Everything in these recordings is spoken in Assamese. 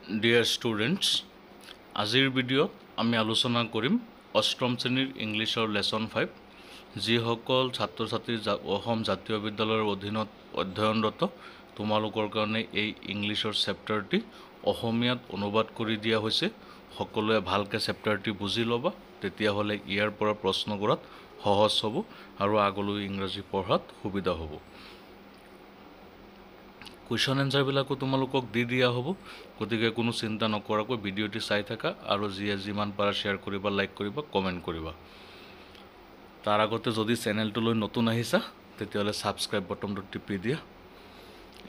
Dear students, আজিৰ ভিডিঅ'ত আমি আলোচনা কৰিম অষ্টম শ্ৰেণীৰ ইংলিছৰ লেসন 5 যিসকল ছাত্ৰ ছাত্ৰী অসম জাতীয় বিদ্যালয়ৰ অধীনত অধ্যয়নৰত তোমালোকৰ কাৰণে এই ইংলিছৰ চেপ্টাৰটি অসমীয়াত অনুবাদ কৰি দিয়া হৈছে সকলোৱে ভালকে চেপ্টাৰটি বুজি ল'বা তেতিয়া হলে ইয়াৰ পৰা প্ৰশ্ন কৰাত সহজ হ'ব আৰু আগলৈ ইংৰাজী পঢ়াত সুবিধা হ'ব কুৱেশ্যন এনসাৰ বিলাকো তোমালোকক দি দিয়া হ'ব গতিকে কোনো চিন্তা নকৰাকৈ ভিডিঅ'টি চাই থাকা আৰু যিমান পাৰা শেয়াৰ কৰিবা লাইক কৰিবা কমেন্ট কৰিবা তাৰ আগতে যদি চেনেলটোলৈ নতুন আহিছা তেতিয়াহলে সাবস্ক্ৰাইব বাটনটো টিপি দিয়া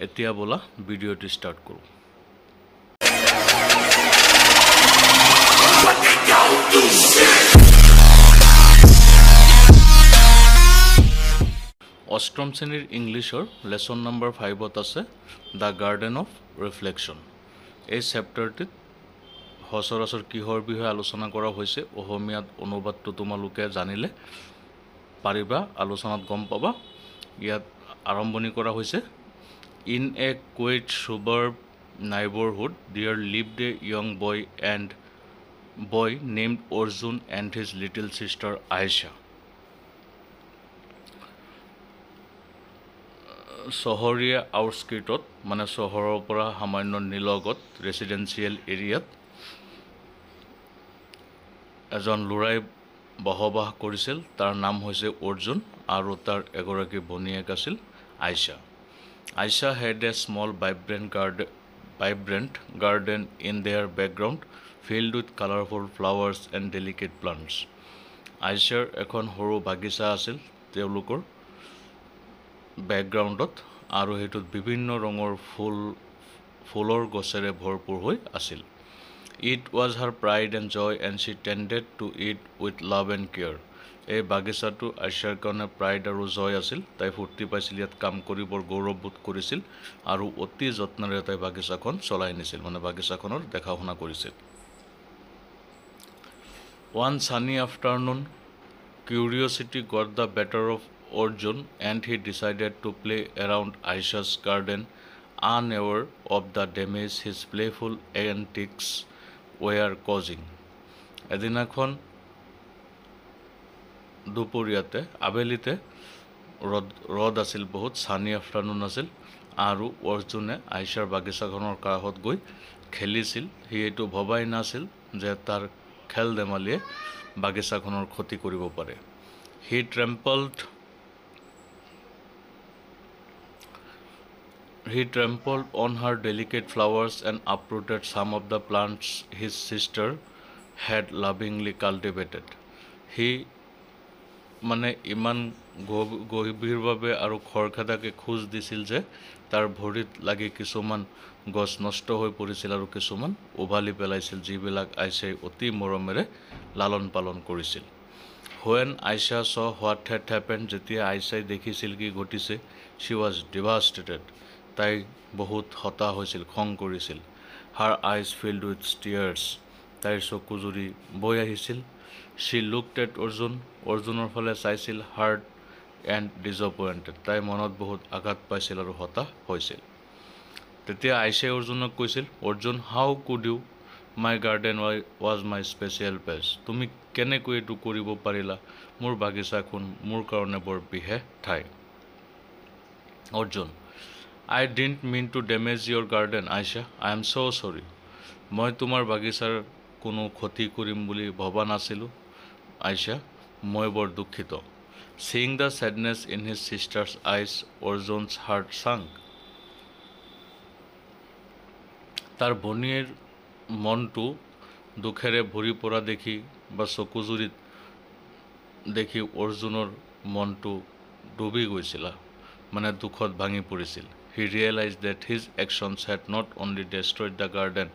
এতিয়া বলা ভিডিঅ'টি ষ্টাৰ্ট কৰো অষ্টম শ্ৰেণীৰ ইংলিছৰ লেসন নম্বৰ 5ত আছে দা গাৰ্ডেন অফ ৰিফ্লেকশন এই চেপ্টাৰটিত সচৰাচৰ কিহৰ বিষয়ে আলোচনা কৰা হৈছে অসমীয়াত অনুবাদটো তোমালোকে জানিলে পাৰিবা আলোচনাত গম পাবা ইয়াত আৰম্ভণি কৰা হৈছে in a Kuwait suburb neighborhood there lived a young boy named Arjun and his little sister Aisha চহৰীয়া আউটস্কিটত মানে চহৰৰ পৰা সামান্য নিলগত ৰেসিডেন্সিয়েল এৰিয়াত এজন লৰাই বসবাস কৰিছিল তাৰ নাম হৈছে অৰ্জুন আৰু তাৰ এগৰাকী ভনীয়েক আছিল Aisha had a small vibrant garden in their background filled with colorful flowers and delicate plants আইশাৰ এখন সৰু বাগিচা আছিল তেওঁলোকৰ ব্যাকগ্ৰাউণ্ডত আৰু হেতুত বিভিন্ন ৰঙৰ ফুলৰ গছেৰে ভৰপুৰ হৈ আছিল It was her pride and joy and she tended to it with love and care এই বাগিচাটো আইশাৰ কাৰণে প্ৰাইড আৰু জয় আছিল তাই ফুৰ্তি পাইছিল ইয়াত কাম কৰি বৰ গৌৰৱবোধ কৰিছিল আৰু অতি যত্নেৰে তাই বাগিচাখন চলাই নিছিল মানে বাগিচাখনৰ দেখাশুনা কৰিছিল One sunny afternoon curiosity got the better of Arjun and he decided to play around Aisha's garden unaware of the damage his playful antics were causing. এদিনাখন দুপৰীয়াতে আবেলিতে ৰদ আছিল বহুত সানি আফটাৰনুন আছিল আৰু অৰ্জুনে আইশাৰ বাগিচাখনৰ কাষত গৈ খেলিছিল হি এটো ভবাই নাছিল যে তাৰ খেল ধেমালিয়ে বাগিচাখনৰ ক্ষতি কৰিব পাৰে He trampled on her delicate flowers and uprooted some of the plants his sister had lovingly cultivated. He মানে ইমান গভীৰভাৱে আৰু খৰখেদাকে খোজ দিছিল যে তাৰ ভৰিত লাগি কিছুমান গছ নষ্ট হৈ পৰিছিল আৰু কিছুমান উভালি পেলাইছিল যিবিলাক আইশাই অতি মৰমেৰে লালন পালন কৰিছিল When Aisha saw what had happened যেতিয়া আইশাই দেখিছিল কি ঘটিছে she was devastated তাই বহুত হতাশ হৈছিল খং কৰিছিল her eyes filled with tears তাইৰ চকু জুৰি বৈ আহিছিল she looked at অৰ্জুনৰ ফালে চাইছিল hurt and disappointed তাই মনত বহুত আঘাত পাইছিল আৰু হতাশ হৈছিল তেতিয়া আইশাই অৰ্জুনক কৈছিল Arjun how could you My garden was my special place তুমি কেনেকৈ এটো কৰিব পাৰিলা মোৰ বাগিচাখন মোৰ কাৰণে বৰ বিশেষ ঠাই Arjun I didn't mean to damage your garden Aisha I am so sorry মই তোমাৰ বাগিচাৰ কোনো ক্ষতি কৰিম বুলি ভবা নাছিলো আইশা মই বৰ দুঃখিত Seeing the sadness in his sister's eyes Arjun's heart sank তাৰ ভনীৰ মনটো দুখেৰে ভৰি পৰা দেখি বা চকুজুৰিত দেখি অৰ্জুনৰ মনটো ডুবি গৈছিল মানে দুখত ভাঙি পৰিছিল He realized that his actions had not only destroyed the garden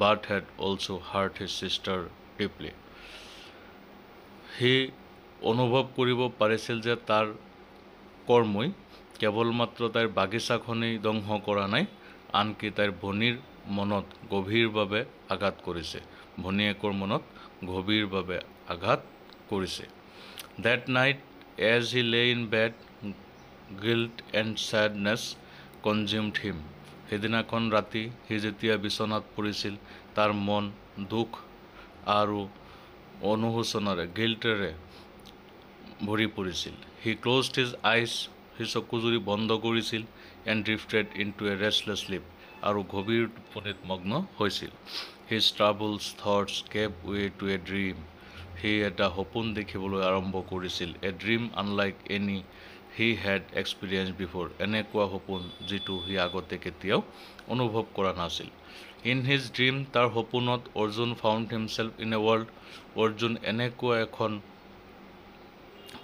but had also hurt his sister deeply. He অনুভৱ কৰিব পাৰিছিল যে তাৰ কৰ্মই কেৱল মাত্ৰ তাইৰ বাগিচাখনেই ধ্বংস কৰা নাই আনকি তাইৰ ভনীৰ মনত গভীৰভাৱে আঘাত কৰিছে ভনীয়েকৰ মনত গভীৰভাৱে আঘাত কৰিছে That night as he lay in bed guilt and sadness consumed him সেইদিনাখন ৰাতি সি যেতিয়া বিচনাত পৰিছিল তাৰ মন দুখ আৰু অনুশোচনাৰে গিল্টেৰে ভৰি পৰিছিল। হি ক্ল'জড হিজ আইজ, সি চকুজুৰি বন্ধ কৰিছিল, and drifted into a restless sleep, আৰু গভীৰ টোপনিত মগ্ন হৈছিল। His troubles thoughts gave way to a dream, সি এটা সপোন দেখিবলৈ আৰম্ভ কৰিছিল। A dream unlike any he had experience before, এনেকুৱা সপোন যিটো সি আগতে কেতিয়াও অনুভৱ কৰা নাছিল। ইন হিজ ড্ৰিম, তাৰ সপোনত Arjun found himself in a world, Arjun এনেকুৱা এখন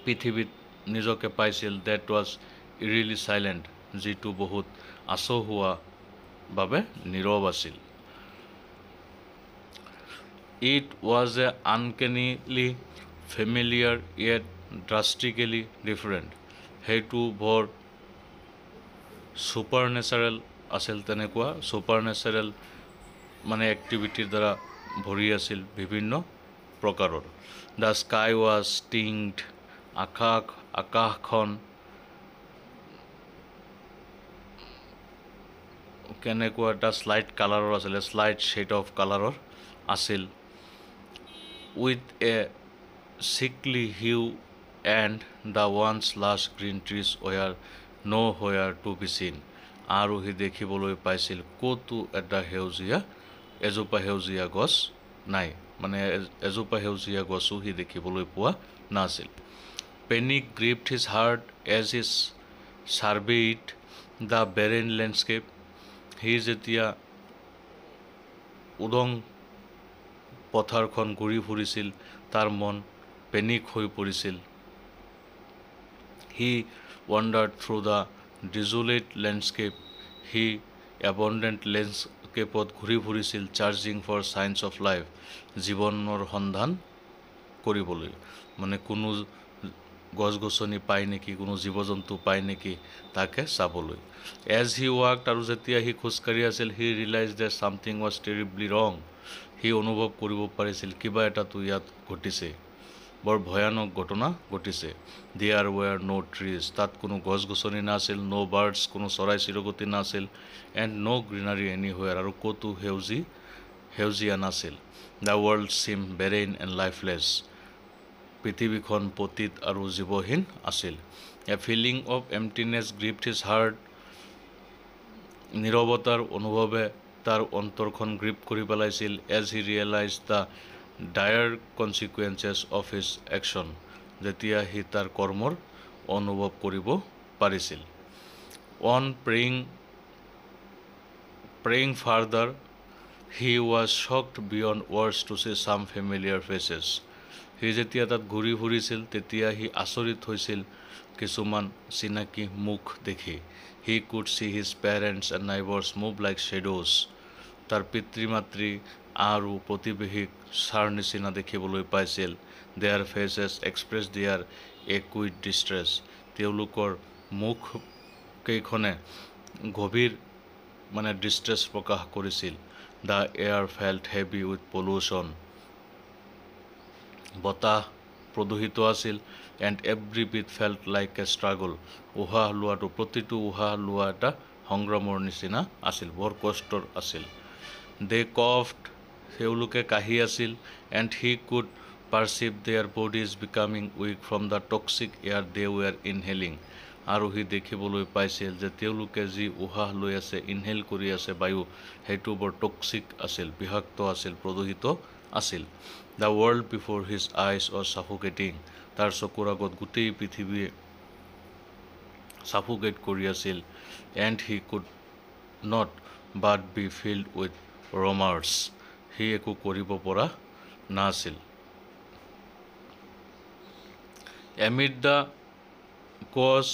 পৃথিৱীত নিজকে পাইছিল ডেট ৱাজ ইৰিলি চাইলেণ্ট, যিটো বহুত আচহুৱা বাবে নীৰৱ আছিল। It was a uncannily familiar yet drastically different, সেইটো বৰ ছুপাৰ নেচাৰেল আছিল। তেনেকুৱা ছুপাৰ নেচাৰেল মানে এক্টিভিটিৰ দ্বাৰা ভৰি আছিল বিভিন্ন প্ৰকাৰৰ। দ্য স্কাই ৱাজ টিংড, আকাশখন কেনেকুৱা এটা স্লাইট কালাৰৰ আছিলে, স্লাইট শ্বেড অফ কালাৰৰ আছিল। With a sickly hue and the once lush green trees were no' where to be seen, আৰু সি দেখিবলৈ পাইছিল ক'তো এটা এজোপা সেউজীয়া গছ নাই, মানে এজোপা সেউজীয়া গছো সি দেখিবলৈ পোৱা নাছিল। Panic gripped his heart as his surveyed the barren landscape, সি যেতিয়া উদং পথাৰখন ঘূৰি ফুৰিছিল তাৰ মন পেনিক হৈ পৰিছিল। He wandered through the desolate landscape, সি এবণ্ডেণ্ট লেণ্ডস্কেপত ঘূৰি ফুৰিছিল, searching for signs of life, জীৱনৰ সন্ধান কৰিবলৈ, মানে কোনো গছ গছনি পায় নেকি, কোনো জীৱ জন্তু পায় নেকি তাকে চাবলৈ। এজ হি ৱাকড, আৰু যেতিয়া সি খোজকাঢ়ি আছিল, he realise date something was টেৰিবলি ৰং, সি অনুভৱ কৰিব পাৰিছিল কিবা এটাতো ইয়াত ঘটিছে, বৰ ভয়ানক ঘটনা ঘটিছে। দেয়াৰ ৱেৰ ন' ট্ৰিজ, তাত কোনো গছ গছনি নাছিল, ন' বাৰ্ডছ, কোনো চৰাই চিৰকটি নাছিল, এণ্ড ন' গ্ৰীনাৰী এনিহুৱেৰ, আৰু ক'তো সেউজীয়া নাছিল। The world seem barren and lifeless, পৃথিৱীখন পতিত আৰু জীৱহীন আছিল। A feeling of emptiness gripped his heart, নীৰৱতাৰ অনুভৱে তাৰ অন্তৰখন গ্ৰিপ কৰি পেলাইছিল। As he realise the dire consequences of his action, যেতিয়া সি তাৰ কৰ্মৰ অনুভৱ কৰিব পাৰিছিল। On peering further, he was shocked beyond words to see some familiar faces, সি যেতিয়া তাত ঘূৰি ফুৰিছিল তেতিয়া সি আচৰিত হৈছিল কিছুমান চিনাকি মুখ দেখি। He could see his parents and neighbours move like shadows, তাৰ পিতৃ মাতৃ আৰু প্ৰতিবেশীক ছাৰ নিচিনা দেখিবলৈ পাইছিল। Their faces express their acute distress, তেওঁলোকৰ মুখকেইখনে গভীৰ মানে ডিষ্ট্ৰেছ প্ৰকাশ কৰিছিল। The air felt heavy with pollution, বতাহ প্ৰদূষিত আছিল। And every breath felt like a struggle, উশাহ লোৱাটো, প্ৰতিটো উশাহ লোৱা এটা সংগ্ৰামৰ নিচিনা আছিল, বৰ কষ্টৰ আছিল। দে কফড, তেওঁলোকে কাহি আছিল। And he could perceive their bodies becoming weak from the toxic air they were inhaling, আৰু সি দেখিবলৈ পাইছিল যে তেওঁলোকে যি উশাহ লৈ আছে, ইনহেল কৰি আছে বায়ু, সেইটো বৰ টক্সিক আছিল, বিষাক্ত আছিল, প্ৰদূষিত আছিল। The world before his eyes was suffocating, তাৰ চকুৰ আগত গোটেই পৃথিৱীয়ে ছাফোকেট কৰি আছিল। And he could not but be filled with remorse, সি একো কৰিব পৰা নাছিল। Amid the chaos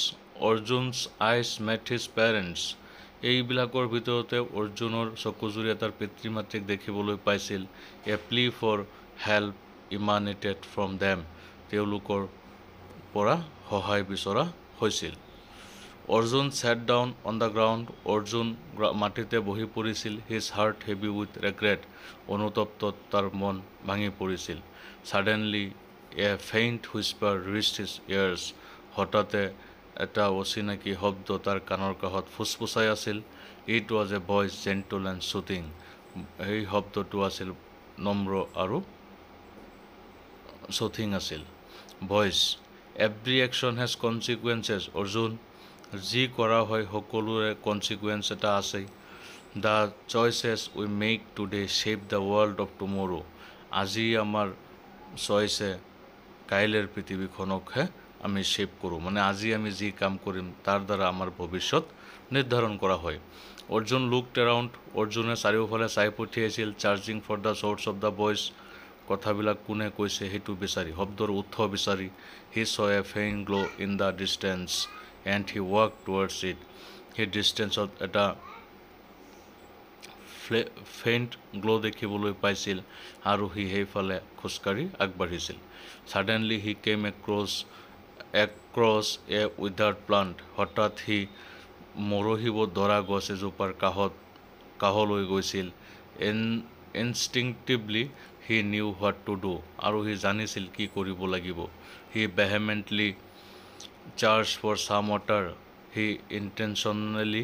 Arjun's eyes met his parents, এইবিলাকৰ ভিতৰতে অৰ্জুনৰ চকুজুৰি তাৰ পিতৃ মাতৃক দেখিবলৈ পাইছিল। A plea for help emanated from them, তেওঁলোকৰ পৰা সহায় বিচৰা হৈছিল। Arjun sat down on the ground, Arjun মাটিতে বহি পৰিছিল। হিজ হাৰ্ট হেভি উইথ ৰেগ্ৰেট, অনুতপ্তত তাৰ মন ভাঙি পৰিছিল। ছাডেনলি এ ফেইণ্ট হুইস্পাৰ ৰিচ্ড হিজ ইয়াৰ্ছ, হঠাতে এটা অচিনাকি শব্দ তাৰ কাণৰ কাষত ফুচফুচাই আছিল। It was a voice gentle and soothing. এই শব্দটো আছিল নম্ৰ আৰু soothing আছিল. Voice. Every action has consequences. Arjun, যি কৰা হয় সকলোৰে consequence এটা আছে. The choices we make today shape the world of tomorrow. আজি আমাৰ চইচে কাইলেৰ পৃথিৱীখনকহে আমি শেপ কৰোঁ, মানে আজি আমি যি কাম কৰিম তাৰ দ্বাৰা আমাৰ ভৱিষ্যত নিৰ্ধাৰণ কৰা হয়. Arjun looked around. অৰ্জুনে চাৰিওফালে চাই পঠিয়াইছিল. Searching for the source of the voice. কথাবিলাক কোনে কৈছে সেইটো বিচাৰি, শব্দৰ উৎস বিচাৰি. He saw a faint glow' in the distance and he ৱাক টুৱাৰ্ডছ ইট. সেই ডিষ্টেঞ্চত এটা ফেইণ্ট গ্ল' দেখিবলৈ পাইছিল আৰু সি সেইফালে খোজকাঢ়ি আগবাঢ়িছিল. Suddenly he came across a withered plant. হঠাৎ সি মৰহিব ধৰা গছ এজোপাৰ কাষলৈ গৈছিল. Instinctively he knew what to do. আৰু সি জানিছিল কি কৰিব লাগিব. He vehemently search for some water. সি ইণ্টেনশ্যনেলি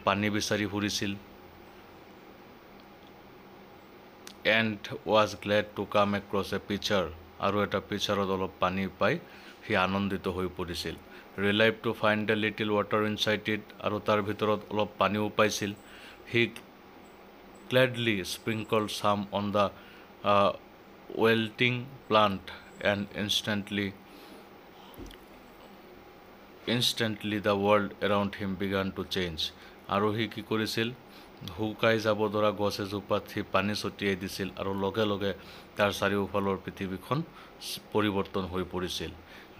পানী বিচাৰি ফুৰিছিল. And was glad to come across a pitcher. আৰু এটা পিচাৰত অলপ পানী পাই সি আনন্দিত হৈ পৰিছিল. Relieved to find the little water inside it. আৰু তাৰ ভিতৰত অলপ পানীও পাইছিল. He gladly sprinkle some on the wilting plant and instantly the world around him began to change. আৰু সি কি কৰিছিল, শুকাই যাব ধৰা গছ এজোপাত সি পানী ছটিয়াই দিছিল আৰু লগে লগে তাৰ চাৰিওফালৰ পৃথিৱীখন পৰিৱৰ্তন হৈ পৰিছিল.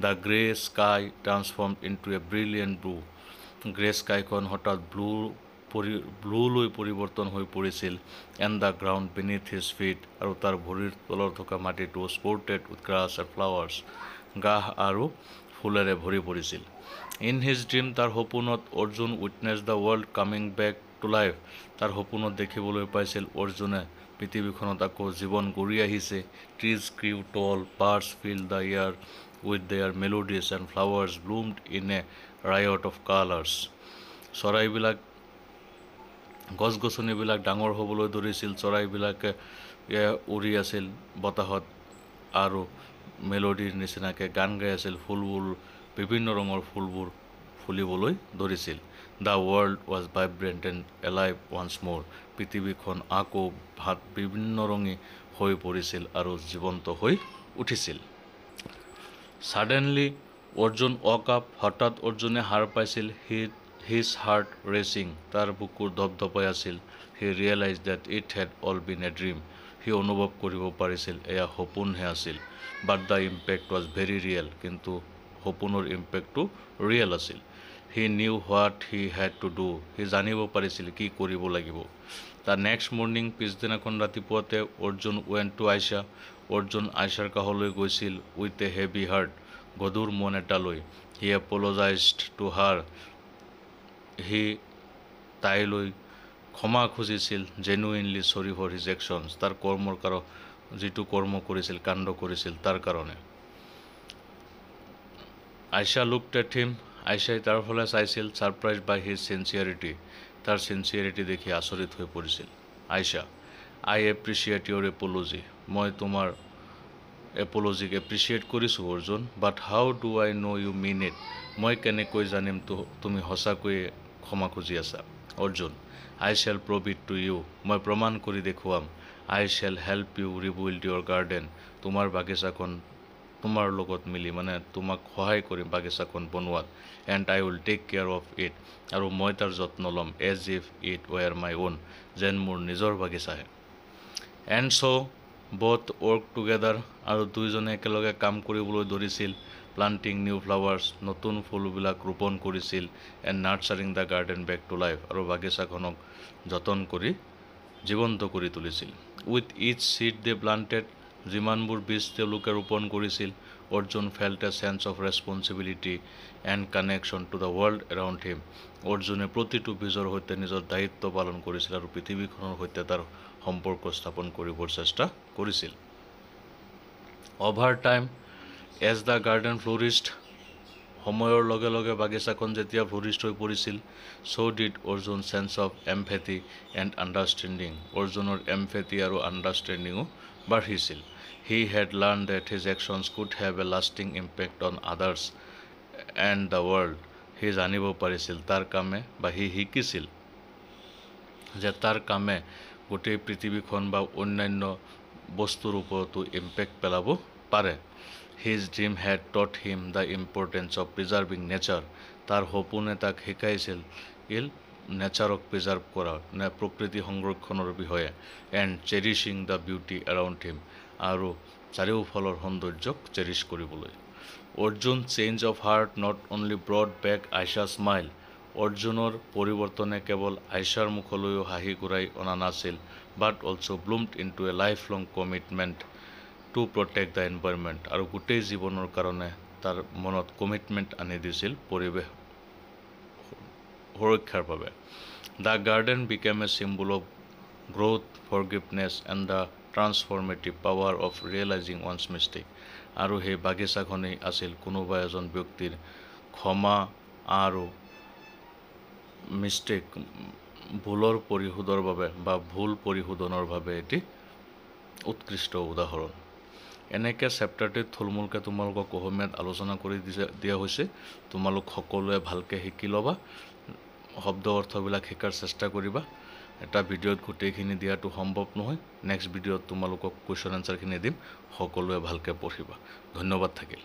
The grey sky transformed into a brilliant blue. Grey স্কাইখন হঠাৎ ব্লুলৈ পৰিৱৰ্তন হৈ পৰিছিল. And the ground beneath his feet. আৰু তাৰ ভৰিৰ তলত থকা মাটিটো sprouted with grass and flowers. ঘাঁহ আৰু ফুলেৰে ভৰি পৰিছিল. In his dream. তাৰ সপোনত Arjun witness the world coming back to life. তাৰ সপোনত দেখিবলৈ পাইছিল অৰ্জুনে পৃথিৱীখনত আকৌ জীৱন ঘূৰি আহিছে. Trees grew tall, birds fill the air with their melodies and flowers bloomed in a riot of colours. চৰাইবিলাক, গছ গছনিবিলাক ডাঙৰ হ'বলৈ ধৰিছিল. চৰাইবিলাকে উৰি আছিল বতাহত আৰু মেলোডিৰ নিচিনাকৈ গান গাই আছিল. ফুলবোৰ, বিভিন্ন ৰঙৰ ফুলবোৰ ফুলিবলৈ ধৰিছিল. The world was vibrant and alive once মোৰ. পৃথিৱীখন আকৌ বিভিন্ন ৰঙী হৈ পৰিছিল আৰু জীৱন্ত হৈ উঠিছিল. Suddenly Arjun woke up. হঠাৎ অৰ্জুনে সাৰ পাইছিল. His heart racing. তাৰ বুকুৰ ধপধপাই আছিল. He realise that it had all been a dream. সি অনুভৱ কৰিব পাৰিছিল এয়া সপোনহে আছিল. But the impact was very real. কিন্তু সপোনৰ ইম্পেক্টটো ৰিয়েল আছিল. He knew what he had to do. সি জানিব পাৰিছিল কি কৰিব লাগিব. The next morning. পিছদিনাখন ৰাতিপুৱাতে অৰ্জুন ৱেণ্ট টু আইছা. অৰ্জুন আইছাৰ কাষলৈ গৈছিল উইথ এ হেভি হাৰ্ট. গধুৰ মন এটা লৈ. হি এপলজাইজড টু হাৰ. সি তাইলৈ ক্ষমা খুজিছিল. Genuinely sorry for his actions. তাৰ যিটো কৰ্ম কৰিছিল, কাণ্ড কৰিছিল তাৰ কাৰণে. আইছা লুকড এট হিম. আইছাই তাৰ ফালে চাইছিল. Surprised by his sincerity. তাৰ চিনচিয়াৰিটি দেখি আচৰিত হৈ পৰিছিল. Aisha, I appreciate your apology. মই তোমাৰ এপ'লজিক এপ্ৰিচিয়েট কৰিছোঁ Arjun. But how do I know' you mean it. মই কেনেকৈ জানিম তুমি সঁচাকৈয়ে ক্ষমা খুজি আছা. Arjun, I shall prove it to you. মই প্ৰমাণ কৰি দেখুৱাম. I shall help you rebuild your garden. তোমাৰ বাগিচাখন তোমাৰ লগত মিলি, মানে তোমাক সহায় কৰিম বাগিচাখন বনোৱাত. And I will take care of it. আৰু মই তাৰ যত্ন ল'ম. As if it were my own. যেন মোৰ নিজৰ বাগিচাহে. And so' both work together. আৰু দুয়োজনে একেলগে কাম কৰিবলৈ ধৰিছিল. Planting new flowers. নতুন ফুলবিলাক ৰোপণ কৰিছিল. And nurturing the garden back to life. আৰু বাগিচাখনক যতন কৰি জীৱন্ত কৰি তুলিছিল. With each seed they planted. যিমানবোৰ বীজ তেওঁলোকে ৰোপণ কৰিছিল. Arjun felt a sense of responsibility and connection to the world around him. অৰ্জুনে প্ৰতিটো বীজৰ সৈতে নিজৰ দায়িত্ব পালন কৰিছিল আৰু পৃথিৱীখনৰ সৈতে তাৰ সম্পৰ্ক স্থাপন কৰিবৰ চেষ্টা কৰিছিল. Over time as the garden flourished. সময়ৰ লগে লগে বাগিচাখন যেতিয়া ভৰিষ্ঠ হৈ পৰিছিল, so did Arjun's sense of empathy and understanding. অৰ্জুনৰ এমফেথি আৰু আণ্ডাৰষ্টেণ্ডিঙো বাঢ়িছিল. He had learned that his actions could have a lasting impact on others and the world. সি জানিব পাৰিছিল তাৰ কামে বা সি শিকিছিল যে তাৰ কামে গোটেই পৃথিৱীখন বা অন্যান্য বস্তুৰ ওপৰতো ইম্পেক্ট পেলাব পাৰে. His dream had taught him the importance of preserving nature. তাৰ সপোনে তাক শিকাইছিল নেচাৰক প্ৰিজাৰ্ভ কৰা, প্ৰকৃতি সংৰক্ষণৰ বিষয়ে, and cherishing the beauty around him, আৰু চাৰিওফালৰ সৌন্দৰ্যক চেৰিছ কৰিবলৈ. Arjun's change of heart not only brought back Aisha's smile. অৰ্জুনৰ পৰিৱৰ্তনে কেৱল আইচাৰ মুখলৈও হাঁহি ঘূৰাই অনা নাছিল, but also bloomed into a lifelong commitment to protect the environment. আৰু গোটেই জীৱনৰ কাৰণে তাৰ মনত কমিটমেণ্ট আনি দিছিল পৰিৱেশ সুৰক্ষাৰ বাবে. The garden became a symbol of growth, forgiveness and the transformative power of realizing one's mistake. আৰু সেই বাগিচাখনেই আছিল কোনোবা এজন ব্যক্তিৰ ক্ষমা আৰু মিষ্টেক ভুলৰ পৰিশোধৰ বাবে বা ভুল পৰিশোধনৰ বাবে এটি উৎকৃষ্ট উদাহৰণ. এনেকৈ চেপ্টাৰটিত থুলমূলকৈ তোমালোকক অসমীয়াত আলোচনা কৰি দিয়া হৈছে. তোমালোক সকলোৱে ভালকৈ শিকি ল'বা, শব্দ অৰ্থবিলাক শিকাৰ চেষ্টা কৰিবা. এটা ভিডিঅ'ত গোটেইখিনি দিয়াটো সম্ভৱ নহয়. নেক্সট ভিডিঅ'ত তোমালোকক কুৱেশ্যন এনচাৰখিনি দিম. সকলোৱে ভালকৈ পঢ়িবা. ধন্যবাদ থাকিল.